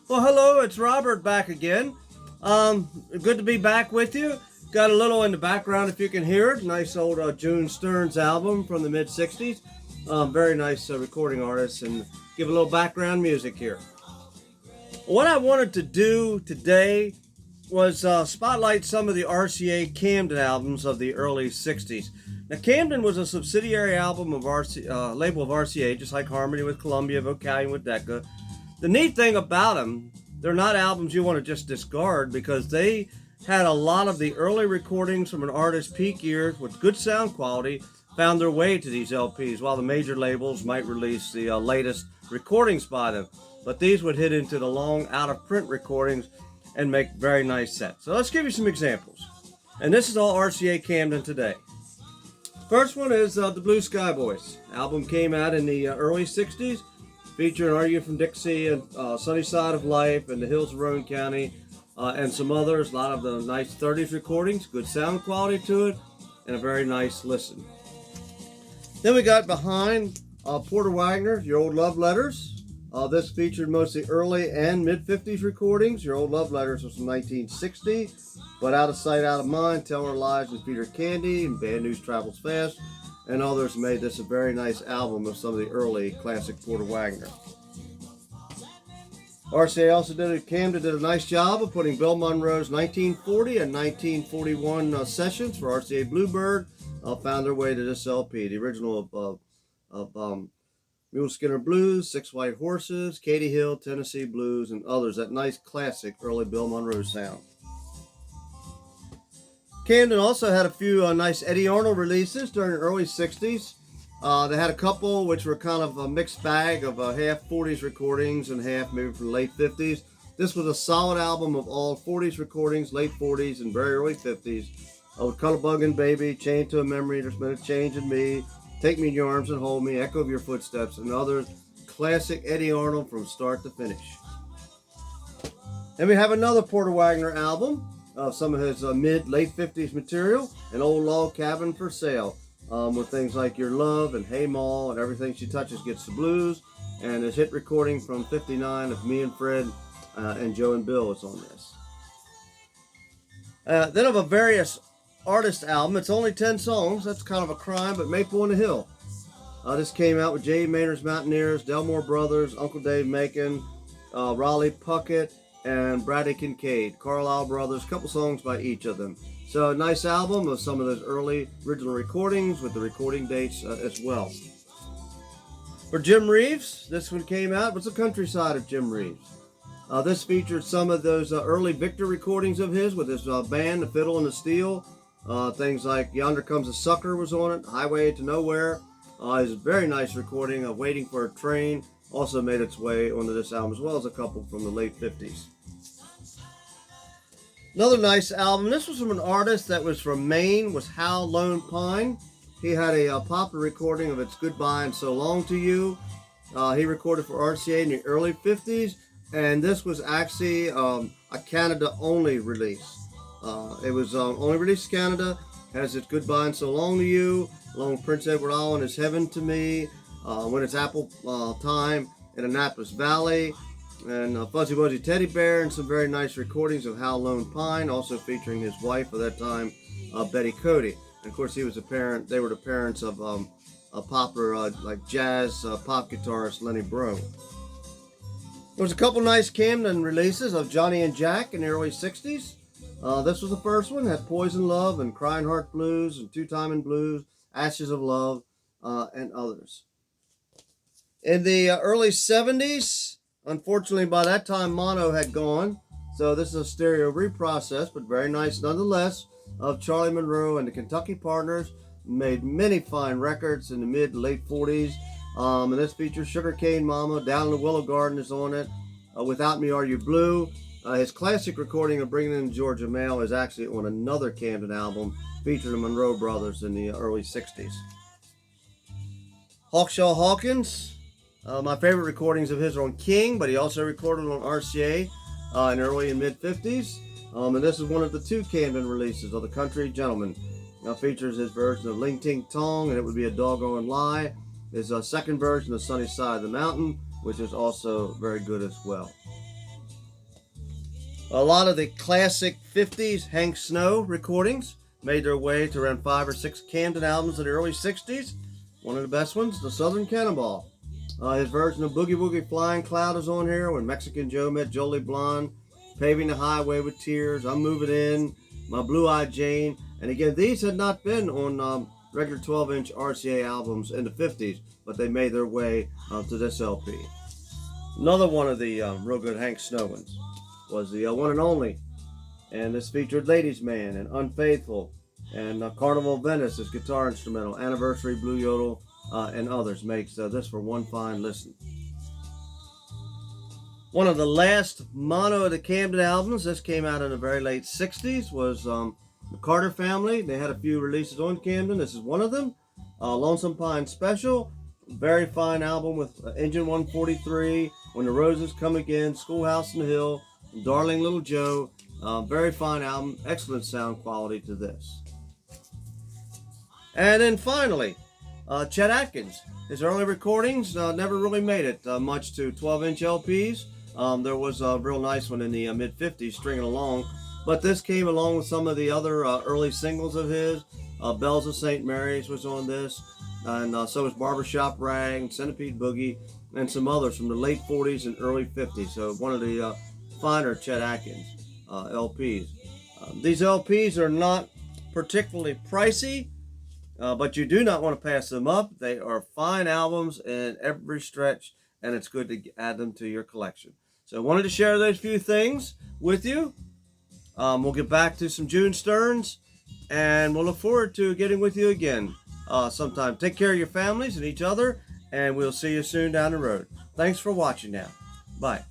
Well, hello, it's Robert back again. Good to be back with you. Got a little in the background if you can hear it. Nice old June Stearns album from the mid 60s. Very nice recording artist, and give a little background music here. What I wanted to do today was spotlight some of the RCA Camden albums of the early 60s. Now, Camden was a subsidiary album of label of RCA, just like Harmony with Columbia, Vocalion with Decca. The neat thing about them, they're not albums you want to just discard because they had a lot of the early recordings from an artist's peak years with good sound quality found their way to these LPs, while the major labels might release the latest recordings by them. But these would hit into the long out-of-print recordings and make very nice sets. So let's give you some examples. And this is all RCA Camden today. First one is the Blue Sky Boys. Album came out in the early 60s. Featuring Are You From Dixie and Sunny Side of Life and the Hills of Roane County and some others. A lot of the nice 30s recordings, good sound quality to it, and a very nice listen. Then we got behind Porter Wagoner, Your Old Love Letters. This featured mostly early and mid-50s recordings. Your Old Love Letters was from 1960, but Out of Sight, Out of Mind, Tell Her Lies and Feed Her Candy, and Bad News Travels Fast, and others made this a very nice album of some of the early classic Porter Wagoner. RCA also Camden did a nice job of putting Bill Monroe's 1940 and 1941 sessions for RCA Bluebird found their way to this LP. The original of Mule Skinner Blues, Six White Horses, Katy Hill, Tennessee Blues, and others. That nice classic early Bill Monroe sound. Camden also had a few nice Eddie Arnold releases during the early 60s. They had a couple which were kind of a mixed bag of half 40s recordings and half maybe from the late 50s. This was a solid album of all 40s recordings, late 40s and very early 50s. With Colorbuggin' Baby, Chained to a Memory, There's Been a Change in Me, Take Me in Your Arms and Hold Me, Echo of Your Footsteps, and other classic Eddie Arnold from start to finish. Then we have another Porter Wagoner album. Some of his late 50s material, An Old Log Cabin for Sale, with things like Your Love and Hey Ma and Everything She Touches Gets the Blues, and his hit recording from 59 of Me and Fred and Joe and Bill is on this. Then of a various artist album, it's only 10 songs, that's kind of a crime, but Maple on the Hill. This came out with J. Maynard's Mountaineers, Delmore Brothers, Uncle Dave Macon, Raleigh Puckett, and Bradley Kincaid, Carlisle Brothers, a couple songs by each of them. So a nice album of some of those early original recordings with the recording dates as well. For Jim Reeves, this one came out. What's the countryside of Jim Reeves? This featured some of those early Victor recordings of his with his band, the Fiddle and the Steel. Things like Yonder Comes a Sucker was on it, Highway to Nowhere. His very nice recording of Waiting for a Train also made its way onto this album, as well as a couple from the late 50s. Another nice album. This was from an artist that was from Maine, was Hal Lone Pine. He had a popular recording of It's Goodbye and So Long to You. He recorded for RCA in the early 50s, and this was actually a Canada-only release. It was only released in Canada, has It's Goodbye and So Long to You, along with Prince Edward Island is Heaven to Me, When It's Apple Time in Annapolis Valley, and Fuzzy Wuzzy Teddy Bear, and some very nice recordings of Hal Lone Pine, also featuring his wife at that time, Betty Cody. And of course, they were the parents of a popular like jazz pop guitarist Lenny Breau. There was a couple nice Camden releases of Johnny and Jack in the early 60s. This was the first one, had Poison Love and Crying Heart Blues and Two Timing Blues, Ashes of Love, and others. In the early 70s, unfortunately by that time mono had gone, so this is a stereo reprocess, but very nice nonetheless, of Charlie Monroe and the Kentucky Partners. Made many fine records in the mid to late 40s, and this features Sugar Cane Mama, Down in the Willow Garden is on it, Without Me Are You Blue. His classic recording of Bringing In the Georgia Mail is actually on another Camden album featuring the Monroe Brothers in the early 60s. Hawkshaw Hawkins, my favorite recordings of his are on King, but he also recorded on RCA in early and mid 50s. And this is one of the two Camden releases of The Country Gentleman. Features his version of Ling Ting Tong and It Would Be a Doggone Lie. His second version of Sunny Side of the Mountain, which is also very good as well. A lot of the classic 50s Hank Snow recordings made their way to around 5 or 6 Camden albums in the early 60s. One of the best ones, the Southern Cannonball. His version of Boogie Woogie Flying Cloud is on here, When Mexican Joe Met Jolie Blonde, Paving the Highway with Tears, I'm Moving In, My Blue-Eyed Jane. And again, these had not been on regular 12-inch RCA albums in the 50s, but they made their way to this LP. Another one of the real good Hank Snow ones was the One and Only, and this featured Ladies Man and Unfaithful and Carnival of Venice, his guitar instrumental, Anniversary, Blue Yodel, and others. Makes this for one fine listen. One of the last mono of the Camden albums, this came out in the very late 60s, was the Carter Family. They had a few releases on Camden. This is one of them. Lonesome Pine Special, very fine album with Engine 143, When the Roses Come Again, Schoolhouse on the Hill, Darling Little Joe. Very fine album, excellent sound quality to this. And then finally, Chet Atkins. His early recordings never really made it much to 12-inch LPs. There was a real nice one in the mid-50s, Stringing Along. But this came along with some of the other early singles of his. Bells of St. Mary's was on this. And so was Barbershop Rag, Centipede Boogie, and some others from the late 40s and early 50s. So one of the finer Chet Atkins LPs. These LPs are not particularly pricey, but you do not want to pass them up. They are fine albums in every stretch, and it's good to add them to your collection. So I wanted to share those few things with you. We'll get back to some June Sterns, and we'll look forward to getting with you again sometime. Take care of your families and each other, and we'll see you soon down the road. Thanks for watching now. Bye.